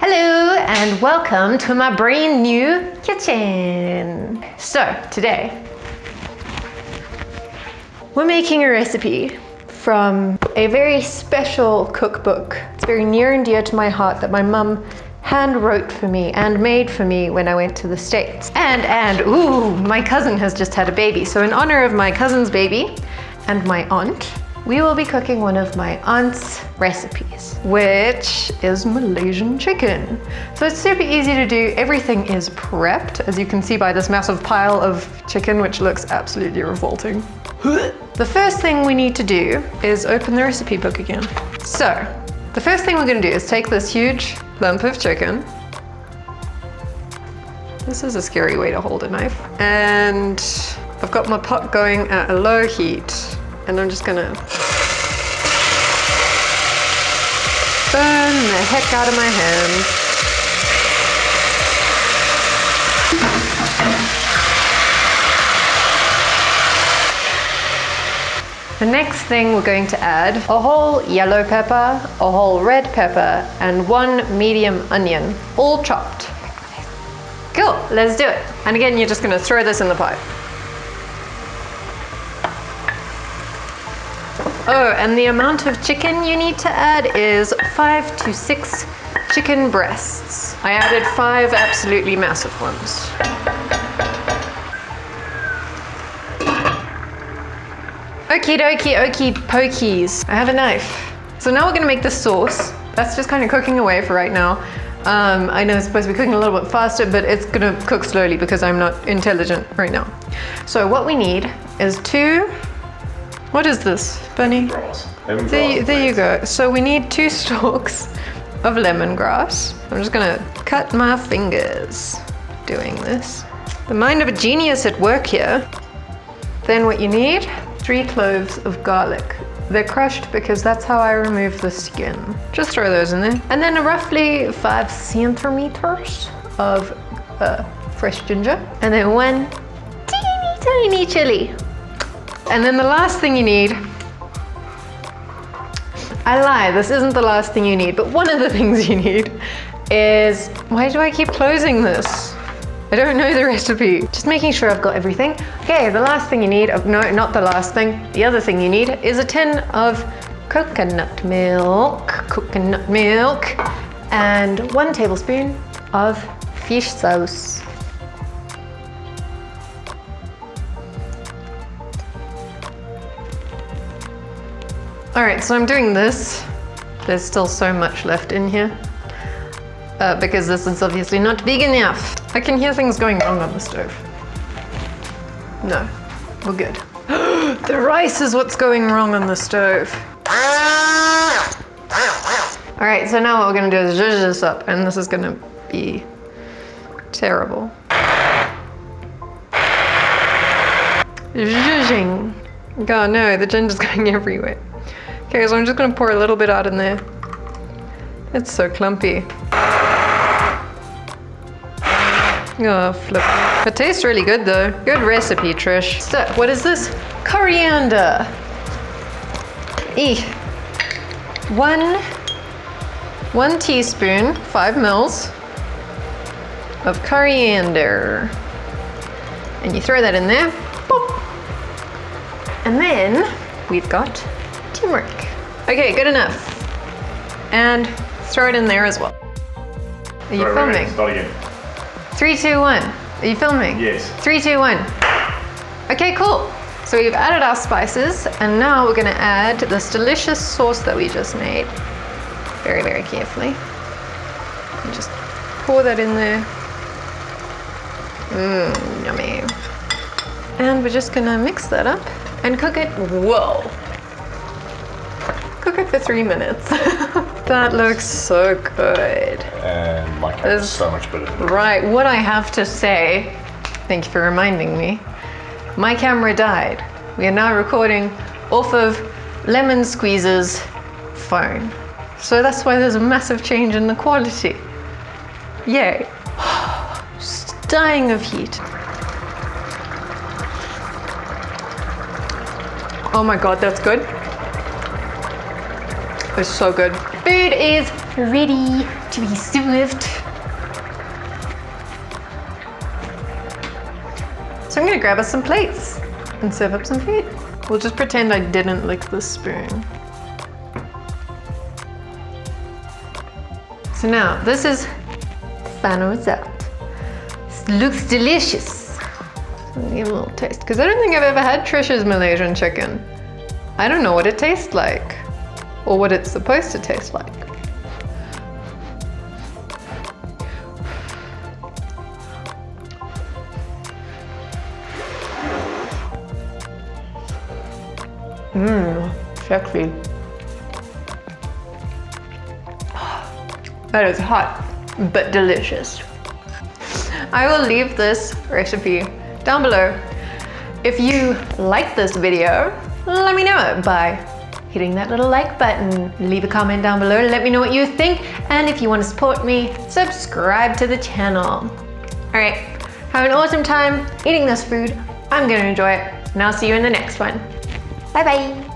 Hello and welcome to my brand new kitchen. So today we're making a recipe from a very special cookbook. It's very near and dear to my heart that my mum hand wrote for me and made for me when I went to the States. And ooh, my cousin has just had a baby. So in honor of my cousin's baby and my aunt, we will be cooking one of my aunt's recipes, which is Malaysian chicken. So it's super easy to do. Everything is prepped, as you can see by this massive pile of chicken, which looks absolutely revolting. The first thing we need to do is open the recipe book again. So the first thing we're gonna do is take this huge lump of chicken. This is a scary way to hold a knife. And I've got my pot going at a low heat. And I'm just gonna burn the heck out of my hand. The next thing we're going to add a whole yellow pepper, a whole red pepper, and one medium onion, all chopped. Cool, let's do it. And again, you're just gonna throw this in the pot. Oh, and the amount of chicken you need to add is 5 to 6 chicken breasts. I added 5 absolutely massive ones. Okie dokie, okie pokies. I have a knife. So now we're gonna make the sauce. That's just kind of cooking away for right now. I know it's supposed to be cooking a little bit faster, but it's gonna cook slowly because I'm not intelligent right now. So what we need is 2, what is this, Bunny? There you go. So we need 2 stalks of lemongrass. I'm just gonna cut my fingers doing this. The mind of a genius at work here. Then what you need, 3 cloves of garlic. They're crushed because that's how I remove the skin. Just throw those in there. And then roughly 5 centimeters of fresh ginger. And then 1 teeny tiny chili. And then the last thing you need, I lie, this isn't the last thing you need, but one of the things you need is, why do I keep closing this? I don't know the recipe. Just making sure I've got everything. Okay, the last thing you need, no, not the last thing. The other thing you need is a tin of coconut milk, and 1 tablespoon of fish sauce. All right, so I'm doing this. There's still so much left in here because this is obviously not big enough. I can hear things going wrong on the stove. No, we're good. The rice is what's going wrong on the stove. All right, so now what we're gonna do is zhuzh this up, and this is gonna be terrible. Zhuzhing. God, no, the ginger's going everywhere. Okay, so I'm just gonna pour a little bit out in there. It's so clumpy. Oh, flip. It tastes really good though. Good recipe, Trish. So, what is this? Coriander. 1 teaspoon, 5 mils of coriander. And you throw that in there. Boop. And then we've got turmeric. Okay, good enough. And throw it in there as well. Are you filming? Start again. 3, 2, 1. Are you filming? Yes. 3, 2, 1. Okay, cool. So we've added our spices, and now we're gonna add this delicious sauce that we just made. Very, very carefully. And just pour that in there. Yummy. And we're just gonna mix that up and cook it. Whoa. Cook it for 3 minutes. That looks so good. And my camera's so much better. Right, what I have to say, thank you for reminding me, my camera died. We are now recording off of Lemon Squeeze's phone. So that's why there's a massive change in the quality. Yay. Just dying of heat. Oh my God, that's good. It's so good. Food is ready. to be served. So I'm gonna grab us some plates and serve up some food. We'll just pretend I didn't lick the spoon. So now, this is the final result. This looks delicious. Let me give it a little taste, because I don't think I've ever had Trisha's Malaysian chicken. I don't know what it tastes like, or what it's supposed to taste like. Sexy. That is hot, but delicious. I will leave this recipe down below. If you like this video, let me know by hitting that little like button. Leave a comment down below, let me know what you think. And if you want to support me, subscribe to the channel. All right, have an awesome time eating this food. I'm gonna enjoy it, and I'll see you in the next one. Bye bye.